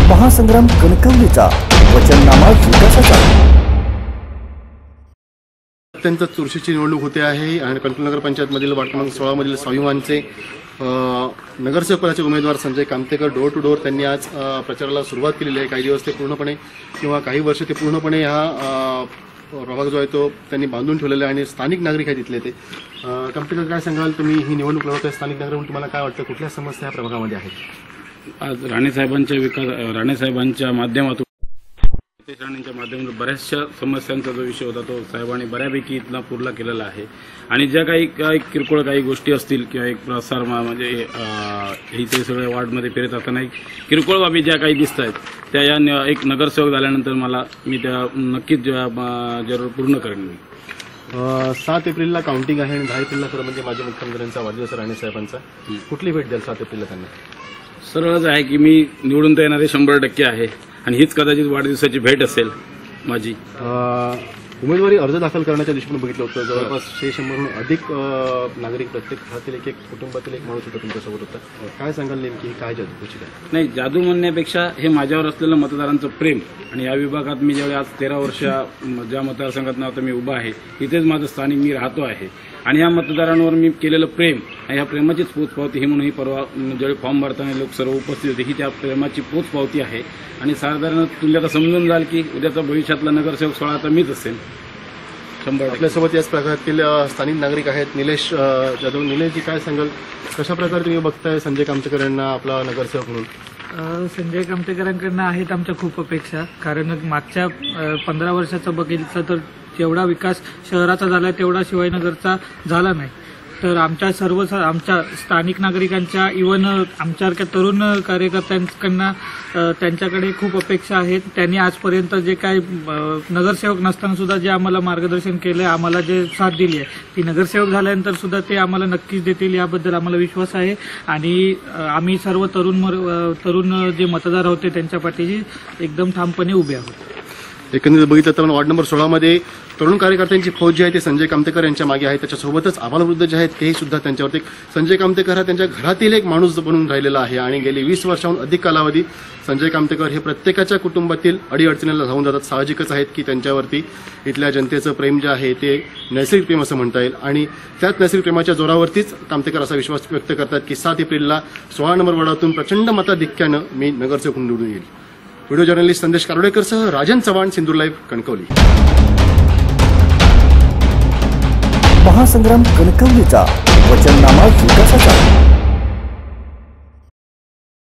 महासंग्राम कणकवलीचा वचननामा विकासाचा। अत्यंत चुरशीची निवडणूक होते आहे आणि कणकवली नगर पंचायत मधील वार्ड क्रमांक 16 मधील स्वाभिमानचे नगरसेवक पदाचे उमेदवार Sanjay Kamtekar door to door त्यांनी आज प्रचाराला सुरुवात केलेली आहे। काही दिवस ते पूर्णपणे किंवा काही वर्ष ते पूर्णपणे हा प्रभाग जो आहे तो त्यांनी बांधून ठेवलेला आहे आणि स्थानिक नागरिक आहेत इथले ते। कामतेकर, काय सांगाल तुम्ही ही निवडणूक लढवताय स्थानिक नागरिक म्हणून तुम्हाला काय वाटतं, कुठल्या समस्या या प्रभागामध्ये आहेत? आज राणेसाहेबांच्या माध्यमातून राणेंच्या माध्यमातून बऱ्याचशा समस्यांचा जो विषय होता तो साहेबांनी बऱ्यापैकी इथला पूर्ण केलेला आहे आणि ज्या काही किरकोळ काही गोष्टी असतील किंवा एक प्रसार म्हणजे इथे सगळ्या वार्डमध्ये फिरत असताना किरकोळ बाबी ज्या काही दिसत आहेत त्या या एक नगरसेवक झाल्यानंतर मी त्या नक्कीच जरूर पूर्ण करेन। 7 एप्रिलला काउंटिंग आहे आणि 10 एप्रिलला खरं म्हणजे माजी मुख्यमंत्र्यांचा वाढदिवस राणेसाहेबांचा। कुठली भेट द्याल 7 एप्रिलला त्यांना? सरळच आहे की मी निवडून तर येणारे 100% आहे आणि हीच कदाचित वाढदिवसाची भेट असेल माझी। उमेदवारी अर्ज दाखल करण्याच्या दिवशी पण बघितलं होतं जवळपास 600हून अधिक नागरिक, प्रत्येक घरातील एक कुटुंबातील एक माणूस होता तुमच्यासोबत होता। काय सांगाल नेमकी काय जादू कशी काय? नाही, जादू म्हणण्यापेक्षा हे माझ्यावर असलेलं मतदारांचं प्रेम आणि या विभागात मी ज्यावेळी आज 13 वर्ष ज्या मतदारसंघात आता मी उभा आहे तिथेच माझं स्थानिक मी राहतो आहे आणि या मतदारांवर मी केलेलं प्रेम आणि ह्या प्रेमाचीच पोचपावती ही म्हणून ही परवा ज्यावेळी फॉर्म भरताना लोक सर्व उपस्थित होते ही त्या प्रेमाची पोचपावती आहे आणि साधारण तुम्ही आता समजून जाल की उद्याचा भविष्यातला नगरसेवक 16 आता मीच असेल 100%। आपल्यासोबत याच प्रकारातील स्थानिक नागरिक आहेत निलेश जाधव। निलेशजी, काय सांगाल, कशा प्रकारे तुम्ही बघताय संजय कामतेकर यांना आपला नगरसेवक म्हणून? संजय कामतेकरांकडनं आहेत आमच्या खूप अपेक्षा, कारण मागच्या 15 वर्षाचा बघितलं तर जेवढा विकास शहराचा झाला तेवढा शिवाजीनगरचा झाला नाही। तर आमच्या आमच्या स्थानिक नागरिकांच्या इव्हन आमच्यासारख्या तरुण कार्यकर्त्यांकडनं त्यांच्याकडे खूप अपेक्षा आहेत। त्यांनी आजपर्यंत जे काही नगरसेवक नसताना सुद्धा जे आम्हाला मार्गदर्शन केलं, आम्हाला जे साथ दिली आहे ती नगरसेवक झाल्यानंतर सुद्धा ते आम्हाला नक्कीच देतील याबद्दल आम्हाला विश्वास आहे आणि आम्ही सर्व तरुण जे मतदार होते त्यांच्या पाठीशी एकदम ठामपणे उभे आहोत। एकंदरीत बघितलं तर वार्ड नंबर 16 मध्ये तरुण कार्यकर्त्यांची फौज जी आहे ते संजय कामतेकर यांच्या मागे आहे। त्याच्यासोबतच आबालवृद्ध जे आहेत तेही सुद्धा त्यांच्यावरती संजय कामतेकर हा त्यांच्या घरातील एक माणूस बनून राहिलेला आहे आणि गेली 20 वर्षांहून अधिक कालावधी संजय कामतेकर हे प्रत्येकाच्या कुटुंबातील अडीअडचणीला धावून जातात। साहजिकच आहेत की त्यांच्यावरती इथल्या जनतेचं प्रेम जे आहे ते नैसर्गिक प्रेम असं म्हणता येईल आणि त्याच नैसर्गिक प्रेमाच्या जोरावरतीच कामतेकर असा विश्वास व्यक्त करतात की 7 एप्रिलला 16 नंबर वॉर्डातून प्रचंड मताधिक्यानं मी नगरसेवक निवडून येईल। व्हिडिओ जर्नलिस्ट संदेश कारोडेकरसह राजन चव्हाण, सिंधुदुर्ग लाईव्ह, कणकवली। महासंग्राम कणकवलीचा वचननामा विकासाचा।